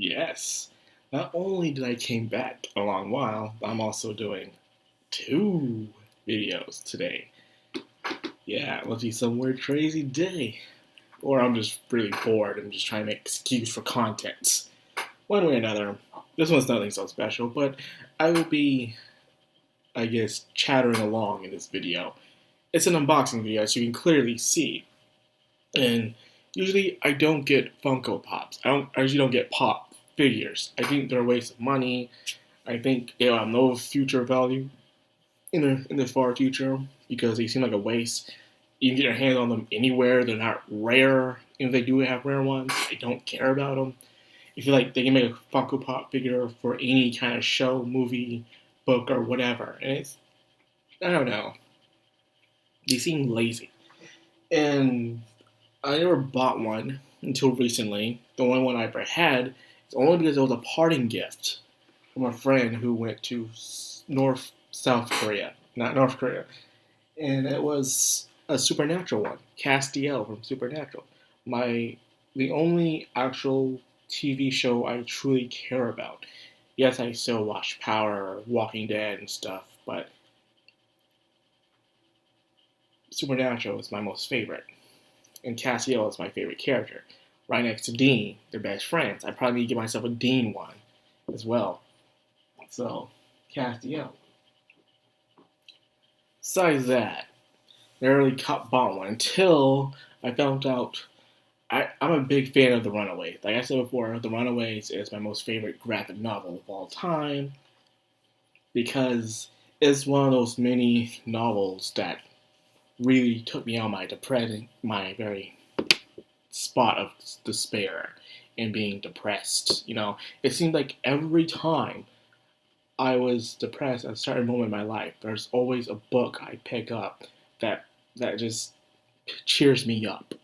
Yes. Not only did I came back a long while, but I'm also doing two videos today. Yeah, it must be some weird crazy day. Or I'm just really bored and just trying to make excuse for content. One way or another, this one's nothing so special, but I will be, I guess, chattering along in this video. It's an unboxing video, as you can clearly see. And usually I don't get Funko Pops. I usually don't get pop figures. I think they're a waste of money. I think they have no future value in the far future because they seem like a waste. You can get your hands on them anywhere. They're not rare. If they do have rare ones, I don't care about them. I feel like they can make a Funko Pop figure for any kind of show, movie, book, or whatever. And I don't know. They seem lazy. And I never bought one until recently. The only one I ever had is only because it was a parting gift from a friend who went to South Korea, not North Korea, and it was a Supernatural one, Castiel from Supernatural. The only actual TV show I truly care about. Yes, I still watch Power, Walking Dead, and stuff, but Supernatural is my most favorite. And Castiel is my favorite character. Right next to Dean, they're best friends. I probably need to get myself a Dean one as well. So, Castiel. Besides that, never really bought one until I found out. I'm a big fan of The Runaways. Like I said before, The Runaways is my most favorite graphic novel of all time because it's one of those many novels that really took me out my very spot of despair and being depressed. It seemed like every time I was depressed at a certain moment in my life, there's always a book I pick up that just cheers me up.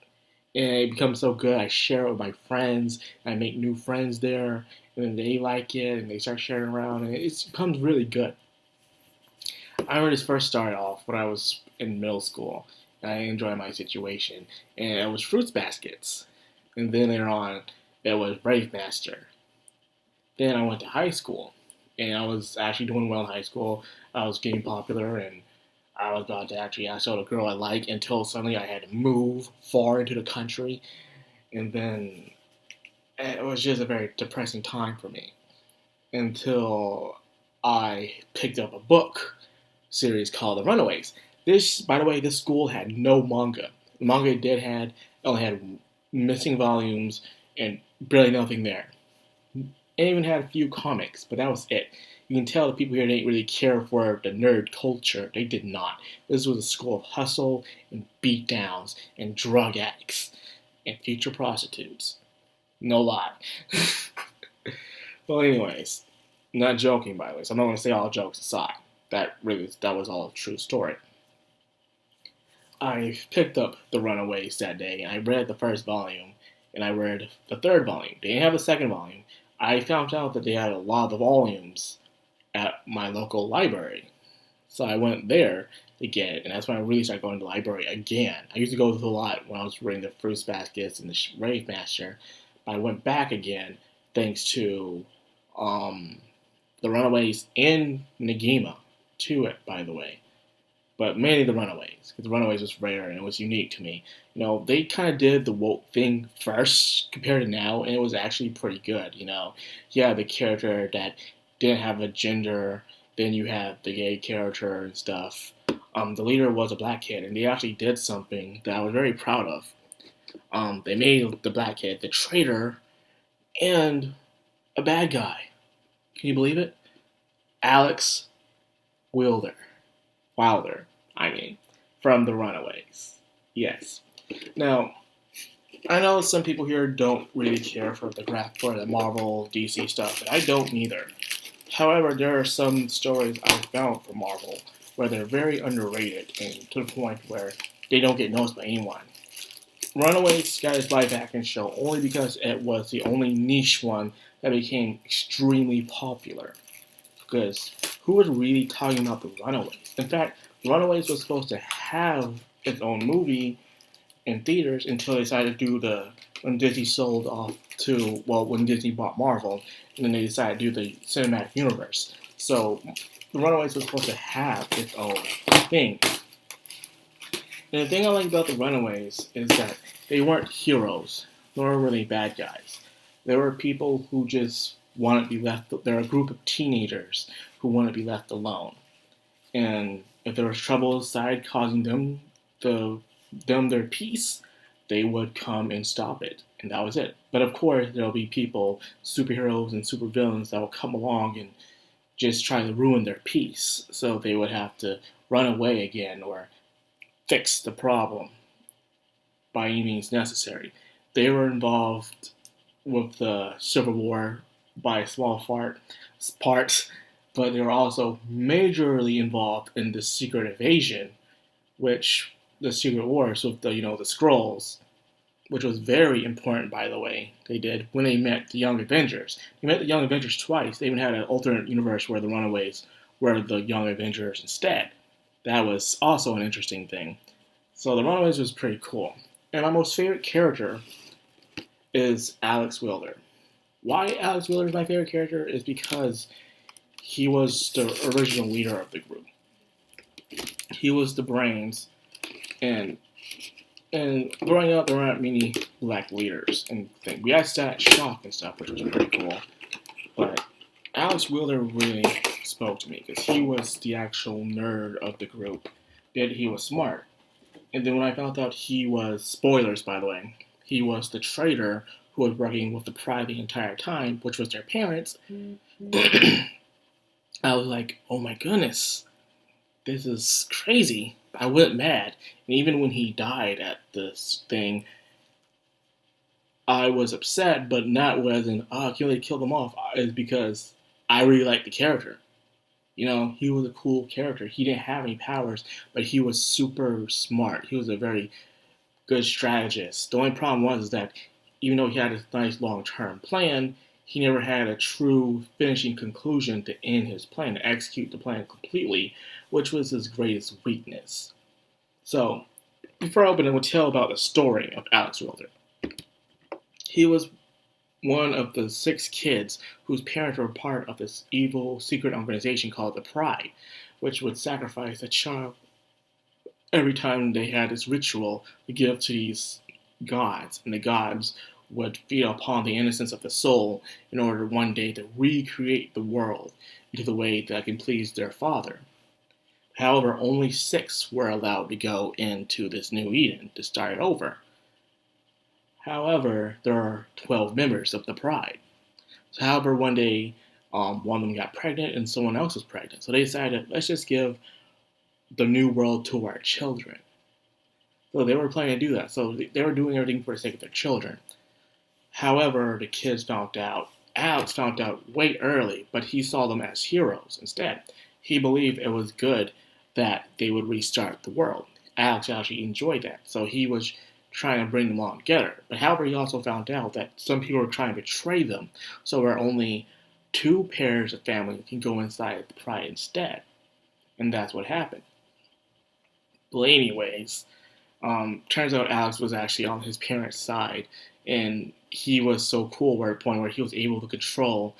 And it becomes so good. I share it with my friends. I make new friends there, and then they like it, and they start sharing around, and it becomes really good. I remember this first started off when I was in middle school, and I enjoyed my situation, and it was Fruits Baskets. And then later on, it was Brave Master. Then I went to high school, and I was actually doing well in high school. I was getting popular, and I was about to actually ask out a girl I like until suddenly I had to move far into the country, and then it was just a very depressing time for me until I picked up a book series called The Runaways. By the way, this school had no manga. The manga it did had only had missing volumes and barely nothing there. It even had a few comics, but that was it. You can tell the people here didn't really care for the nerd culture. They did not. This was a school of hustle and beatdowns and drug addicts and future prostitutes. No lie. Well, anyways, not joking by the way. So I'm not going to say all jokes aside. That was all a true story. I picked up The Runaways that day, and I read the first volume, and I read the third volume. They didn't have a second volume. I found out that they had a lot of volumes at my local library. So I went there to get it, and that's when I really started going to the library again. I used to go to a lot when I was reading the Fruits Baskets and the Rave Master, but I went back again thanks to The Runaways and Negima to it, by the way. But mainly The Runaways, because The Runaways was rare and it was unique to me. They kind of did the woke thing first compared to now, and it was actually pretty good. You had the character that didn't have a gender, then you had the gay character and stuff. The leader was a black kid, and they actually did something that I was very proud of. They made the black kid the traitor and a bad guy. Can you believe it? Alex Wilder. Wilder, from The Runaways. Yes. Now, I know some people here don't really care for the Marvel, DC stuff, and I don't either. However, there are some stories I've found from Marvel where they're very underrated and to the point where they don't get noticed by anyone. Runaways got its live action show only because it was the only niche one that became extremely popular. Because who was really talking about The Runaways? In fact, Runaways was supposed to have its own movie, in theaters until they decided to do when Disney sold off when Disney bought Marvel, and then they decided to do the cinematic universe. So the Runaways was supposed to have its own thing. And the thing I like about the Runaways is that they weren't heroes, nor were they bad guys. They were people who just wanted to be left. They're a group of teenagers who want to be left alone. And if there was trouble inside causing them their peace, they would come and stop it. And that was it. But of course, there'll be people, superheroes and supervillains, that will come along and just try to ruin their peace. So they would have to run away again or fix the problem by any means necessary. They were involved with the Civil War by a small part, but they were also majorly involved in the Secret Invasion, which the Secret Wars with the Skrulls, which was very important, by the way. They did when they met the Young Avengers. They met the Young Avengers twice. They even had an alternate universe where the Runaways were the Young Avengers instead. That was also an interesting thing. So the Runaways was pretty cool. And my most favorite character is Alex Wilder. Why Alex Wilder is my favorite character is because he was the original leader of the group. He was the brains, and growing up, there weren't many black leaders. And we had Static Shock and stuff, which was pretty cool. But Alex Wilder really spoke to me because he was the actual nerd of the group. Yet he was smart. And then when I found out he was, spoilers by the way, he was the traitor who was working with the Pride the entire time, which was their parents, I was like, oh my goodness, this is crazy. I went mad. And even when he died at this thing, I was upset, but not wasn't, can they kill them off? It's because I really liked the character. He was a cool character. He didn't have any powers, but he was super smart. He was a very good strategist. The only problem was that even though he had a nice long-term plan, he never had a true finishing conclusion to end his plan, to execute the plan completely, which was his greatest weakness. So, before I open it, we'll tell about the story of Alex Wilder. He was one of the 6 kids whose parents were part of this evil secret organization called the Pride, which would sacrifice a child every time they had this ritual to give to these gods. And the gods would feed upon the innocence of the soul in order one day to recreate the world into the way that can please their father. However, only 6 were allowed to go into this new Eden to start over. However, there are 12 members of the Pride. So, however, one day, one of them got pregnant and someone else was pregnant. So they decided, let's just give the new world to our children. So they were planning to do that. So they were doing everything for the sake of their children. However, the kids found out. Alex found out way early, but he saw them as heroes instead. He believed it was good that they would restart the world. Alex actually enjoyed that. So he was trying to bring them all together. But however, he also found out that some people were trying to betray them. So where only 2 pairs of family can go inside the Pride instead. And that's what happened. But anyways, turns out Alex was actually on his parents' side. And he was so cool at a point where he was able to control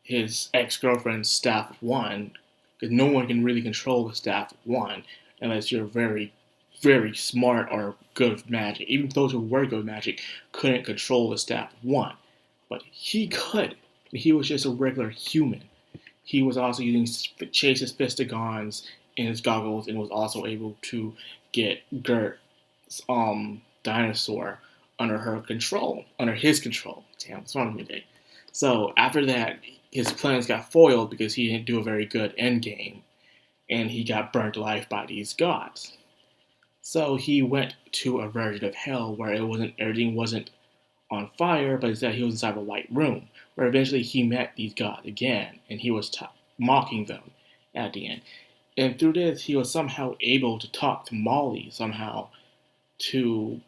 his ex-girlfriend's staff of 1. Because no one can really control the staff of 1 unless you're very, very smart or good with magic. Even those who were good with magic couldn't control the staff of 1. But he could. He was just a regular human. He was also using Chase's Fistigons in his goggles and was also able to get Gert's dinosaur under his control. Damn, what's wrong with me today? So after that, his plans got foiled because he didn't do a very good end game, and he got burnt alive by these gods. So he went to a version of hell where everything wasn't on fire, but instead he was inside a white room, where eventually he met these gods again, and he was mocking them at the end. And through this, he was somehow able to talk to Molly somehow to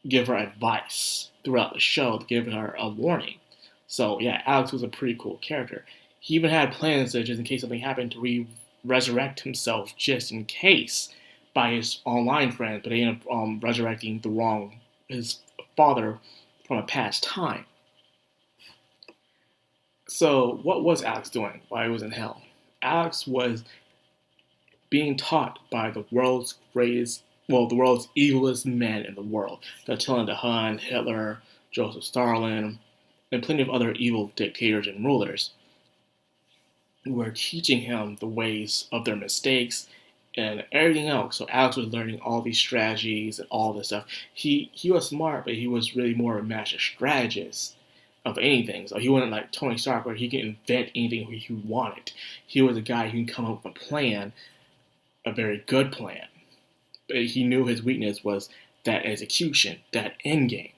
give her advice throughout the show, to give her a warning. So yeah, Alex was a pretty cool character. He even had plans to, just in case something happened, to resurrect himself just in case. by his online friends, but they end up resurrecting his father from a past time. So what was Alex doing while he was in hell? Alex was being taught by the world's evilest men in the world. Attila the Hun, Hitler, Joseph Stalin, and plenty of other evil dictators and rulers who were teaching him the ways of their mistakes and everything else. So Alex was learning all these strategies and all this stuff. He was smart, but he was really more of a master strategist of anything. So he wasn't like Tony Stark where he can invent anything he wanted. He was a guy who can come up with a plan, a very good plan. But he knew his weakness was that execution, that end game.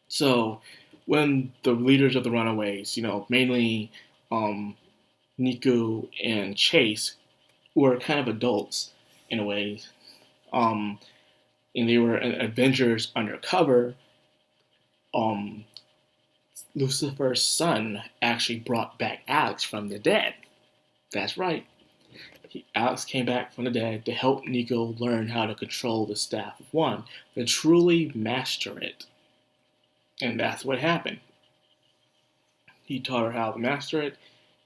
So when the leaders of the Runaways, mainly Nico and Chase, were kind of adults in a way, and they were adventurers undercover, Lucifer's son actually brought back Alex from the dead. That's right. Alex came back from the dead to help Nico learn how to control the Staff of One, to truly master it. And that's what happened. He taught her how to master it,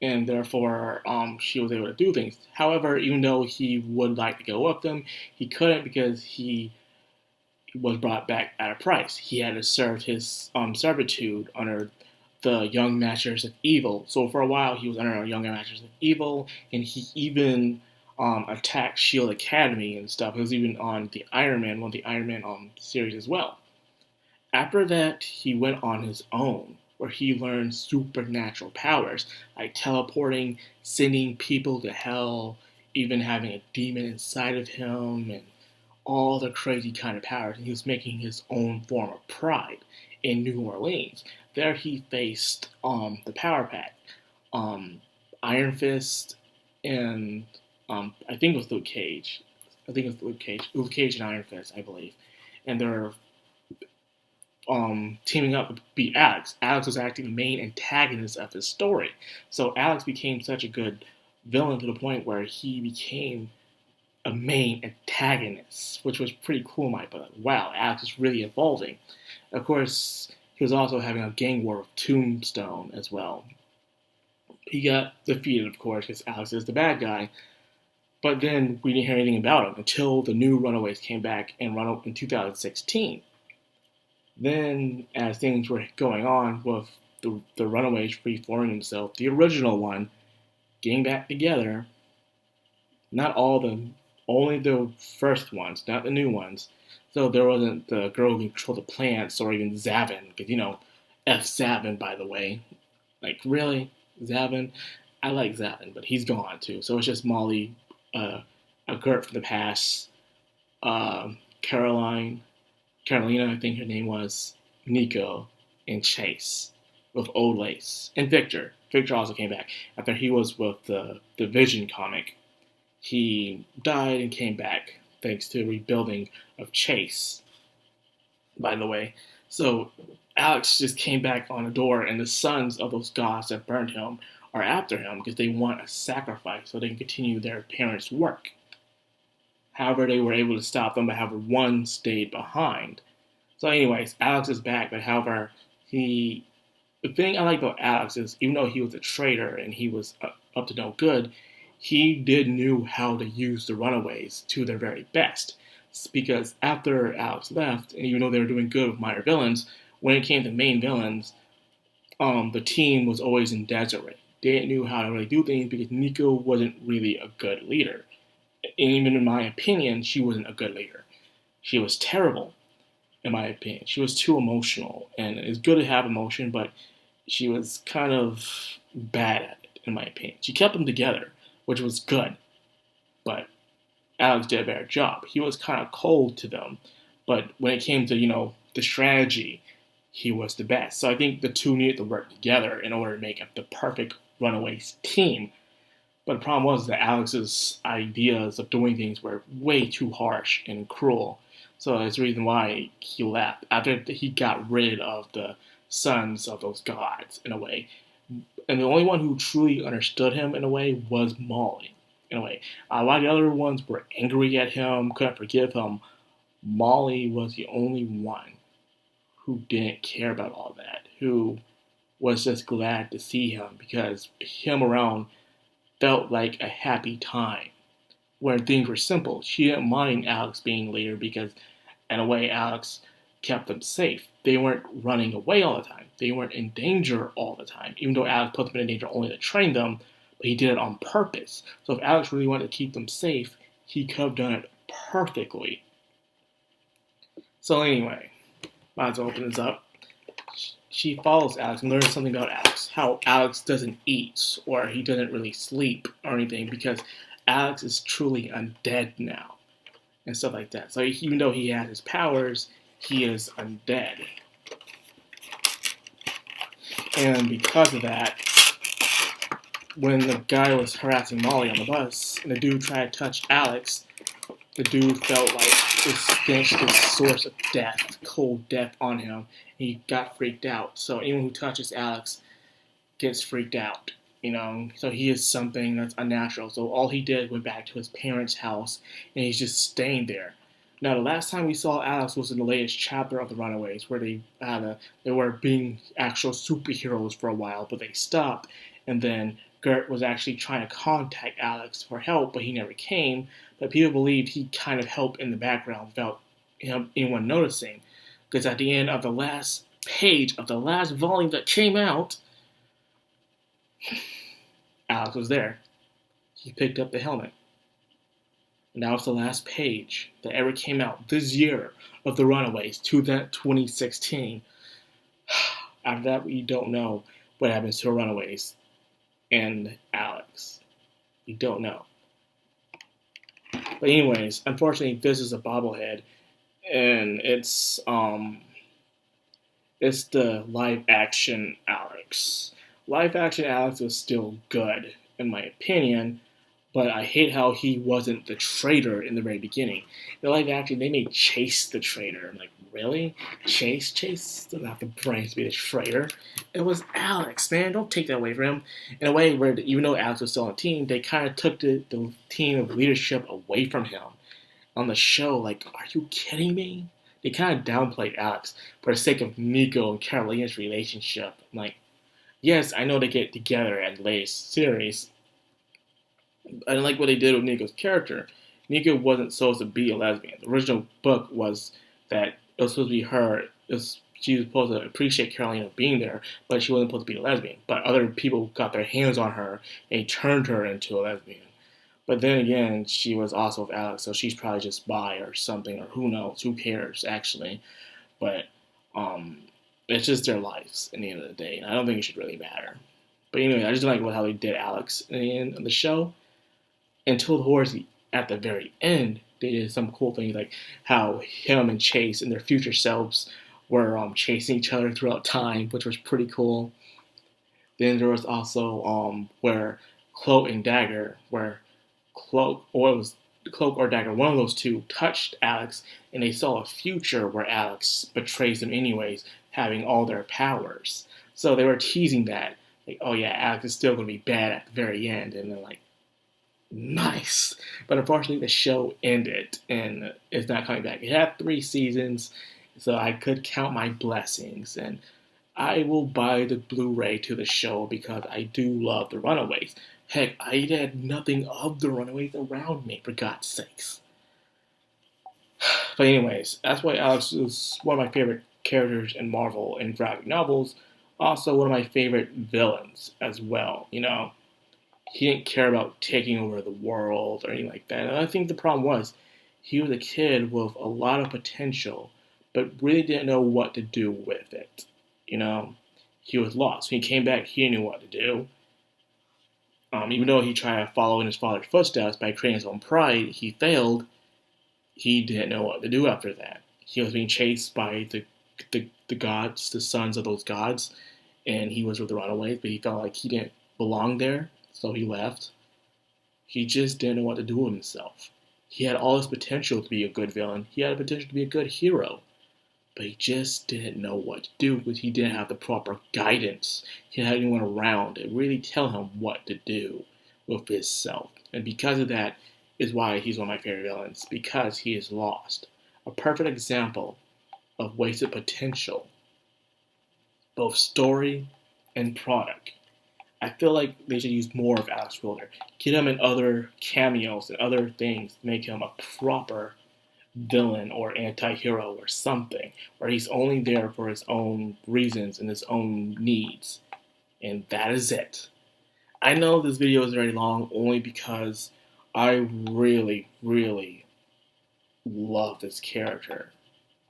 and therefore she was able to do things. However, even though he would like to go with them, he couldn't because he was brought back at a price. He had to serve his servitude under the Young Masters of Evil. So for a while, he was under the Young Masters of Evil, and he even attacked Shield Academy and stuff. He was even on the Iron Man, one of the Iron Man series as well. After that, he went on his own, where he learned supernatural powers, like teleporting, sending people to hell, even having a demon inside of him, and all the crazy kind of powers. And he was making his own form of pride in New Orleans. There he faced the Power Pack, Iron Fist, and I think it was Luke Cage. Luke Cage and Iron Fist, I believe. And they're teaming up to beat Alex. Alex was actually the main antagonist of his story. So Alex became such a good villain to the point where he became a main antagonist, which was pretty cool in my book. Wow, Alex is really evolving. Of course, he was also having a gang war with Tombstone as well. He got defeated, of course, because Alex is the bad guy. But then we didn't hear anything about him until the new Runaways came back in 2016. Then, as things were going on with the Runaways reforming themselves, the original one getting back together, not all of them, only the first ones, not the new ones. So there wasn't the girl who controlled the plants or even Zavin, because, F. Zavin, by the way. Like, really? Zavin? I like Zavin, but he's gone too. So it's just Molly, a Gert from the past, Carolina, I think her name was, Nico, and Chase with Old Lace. And Victor. Victor also came back after he was with the Vision comic. He died and came back thanks to rebuilding of Chase, by the way. So Alex just came back on the door, and the sons of those gods that burned him are after him because they want a sacrifice so they can continue their parents' work. However, they were able to stop them, but however, one stayed behind. So anyways, Alex is back, but however, the thing I like about Alex is, even though he was a traitor and he was up to no good, he did knew how to use the Runaways to their very best. Because after Alex left, and even though they were doing good with minor villains, when it came to main villains, the team was always in disarray. They didn't know how to really do things because Nico wasn't really a good leader. And even in my opinion, she wasn't a good leader. She was terrible, in my opinion. She was too emotional, and it's good to have emotion, but she was kind of bad at it, in my opinion. She kept them together, which was good, but Alex did a better job. He was kind of cold to them, but when it came to, the strategy, he was the best. So I think the two needed to work together in order to make the perfect Runaways team. But the problem was that Alex's ideas of doing things were way too harsh and cruel. So that's the reason why he left. After he got rid of the sons of those gods, in a way. And the only one who truly understood him, in a way, was Molly. in a way. While the other ones were angry at him, couldn't forgive him, Molly was the only one who didn't care about all that, who was just glad to see him because him around felt like a happy time where things were simple. She didn't mind Alex being later because, in a way, Alex kept them safe. They weren't running away all the time. They weren't in danger all the time, even though Alex put them in danger only to train them, but he did it on purpose. So if Alex really wanted to keep them safe, he could have done it perfectly. So anyway, might as well open this up. She follows Alex and learns something about Alex, how Alex doesn't eat or he doesn't really sleep or anything because Alex is truly undead now and stuff like that. So even though he has his powers, he is undead. And because of that, when the guy was harassing Molly on the bus and the dude tried to touch Alex, the dude felt like this stench, this source of death, cold death on him. He got freaked out. So anyone who touches Alex gets freaked out, you know. So he is something that's unnatural. So all he did went back to his parents' house, and he's just staying there. Now, the last time we saw Alex was in the latest chapter of the Runaways, where they were being actual superheroes for a while, but they stopped. And then Gert was actually trying to contact Alex for help, but he never came. But people believed he kind of helped in the background without anyone noticing. Because at the end of the last page of the last volume that came out, Alex was there. He picked up the helmet. And that was the last page that ever came out this year of the Runaways, 2016. After that, we don't know what happens to the Runaways and Alex. We don't know. But anyways, unfortunately, this is a bobblehead, and it's the live action Alex. Live action Alex was still good, in my opinion, but I hate how he wasn't the traitor in the very beginning. In live action, they made Chase the traitor. I'm like, really? Chase? Chase doesn't have the brains to be the traitor. It was Alex, man. Don't take that away from him. In a way where, even though Alex was still on the team, they kind of took the team of leadership away from him on the show. Like, are you kidding me? They kind of downplayed Alex for the sake of Nico and Carolina's relationship. I'm like, yes, I know they get together at the latest series. I didn't like what they did with Nico's character. Nico wasn't supposed to be a lesbian. The original book was that it was supposed to be her. She was supposed to appreciate Carolina being there, but she wasn't supposed to be a lesbian. But other people got their hands on her and turned her into a lesbian. But then again, she was also with Alex, so she's probably just bi or something, or who knows? Who cares, actually? But it's just their lives in the end of the day. And I don't think it should really matter. But anyway, I just like how they did Alex in the end of the show. Until towards at the very end, they did some cool things like how him and Chase and their future selves were chasing each other throughout time, which was pretty cool. Then there was also where Cloak and Dagger, where Cloak or Dagger, one of those two touched Alex, and they saw a future where Alex betrays them anyways, having all their powers. So they were teasing that, like, oh yeah, Alex is still going to be bad at the very end, and they're like, nice. But unfortunately, the show ended, and it's not coming back. It had 3 seasons, so I could count my blessings, and I will buy the Blu-ray to the show because I do love the Runaways. Heck, I had nothing of the Runaways around me, for God's sakes. But anyways, that's why Alex is one of my favorite characters in Marvel and graphic novels. Also, one of my favorite villains as well, you know. He didn't care about taking over the world or anything like that. And I think the problem was he was a kid with a lot of potential, but really didn't know what to do with it. You know, he was lost. When he came back, he knew what to do. Even though he tried to follow in his father's footsteps by creating his own pride, he failed. He didn't know what to do after that. He was being chased by the gods, the sons of those gods, and he was with the Runaways, but he felt like he didn't belong there. So he left. He just didn't know what to do with himself. He had all this potential to be a good villain. He had the potential to be a good hero. But he just didn't know what to do because he didn't have the proper guidance. He didn't have anyone around to really tell him what to do with himself. And because of that is why he's one of my favorite villains, because he is lost. A perfect example of wasted potential, both story and product. I feel like they should use more of Alex Wilder. Get him in other cameos and other things, make him a proper villain or anti-hero or something, where he's only there for his own reasons and his own needs. And that is it. I know this video is very long only because I really, really love this character.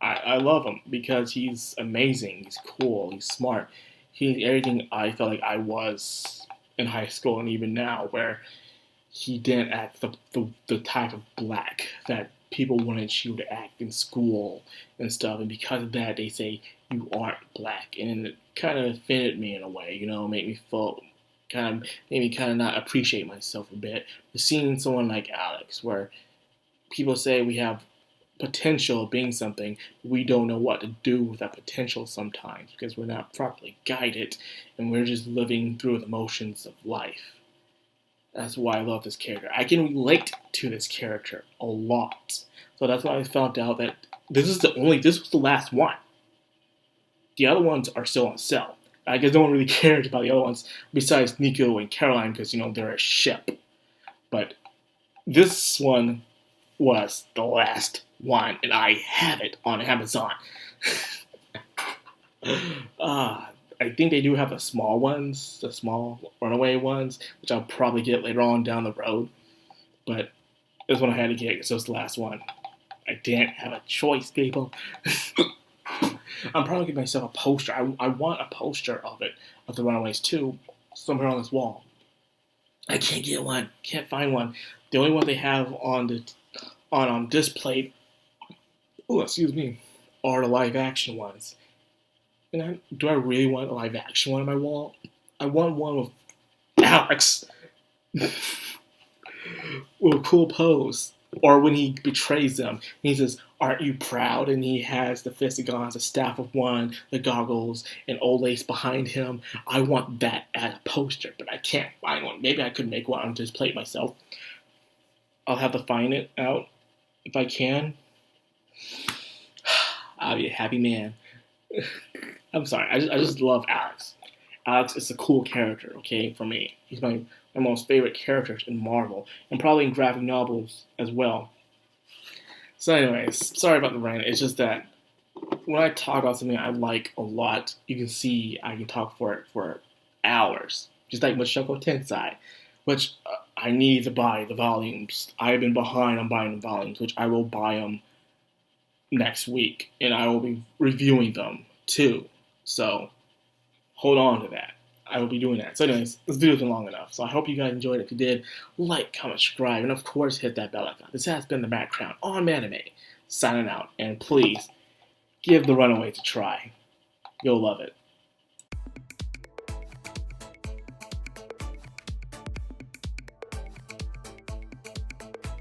I love him because he's amazing, he's cool, he's smart. He's everything I felt like I was in high school and even now, where he didn't act the type of black that people wanted you to act in school and stuff. And because of that, they say you aren't black. And it kind of offended me in a way, made me feel made me kind of not appreciate myself a bit. But seeing someone like Alex, where people say we have potential of being something, we don't know what to do with that potential sometimes because we're not properly guided and we're just living through the motions of life. That's why I love this character. I can relate to this character a lot. So that's why I found out that this was the last one. The other ones are still on sale. I guess no one really cares about the other ones besides Nico and Caroline because, they're a ship. But this one was the last one, and I have it on Amazon. I think they do have the small ones, the small runaway ones, which I'll probably get later on down the road. But this one I had to get because it was the last one. I didn't have a choice, people. I'm probably getting myself a poster. I want a poster of it, of the Runaways 2, somewhere on this wall. I can't get one. Can't find one. The only one they have on display, are the live action ones. And do I really want a live action one on my wall? I want one with Alex with a cool pose. Or when he betrays them, he says, "Aren't you proud?" And he has the Fistigons, the staff of one, the goggles, and Old Lace behind him. I want that as a poster, but I can't find one. Maybe I could make one on display it myself. I'll have to find it out if I can. I'll be a happy man. I'm sorry. I just love Alex. Alex is a cool character, okay, for me. He's my most favorite characters in Marvel, and probably in graphic novels as well. So anyways, sorry about the rant. It's just that when I talk about something I like a lot, you can see I can talk for hours. Just like Mushoku Tensei, which I need to buy the volumes. I've been behind on buying the volumes, which I will buy them next week, and I will be reviewing them too. So hold on to that. I will be doing that. So anyways, this video's been long enough. So I hope you guys enjoyed it. If you did, like, comment, subscribe, and of course hit that bell icon. This has been the Madcrown on Anime, signing out. And please, give the Runaways a try. You'll love it.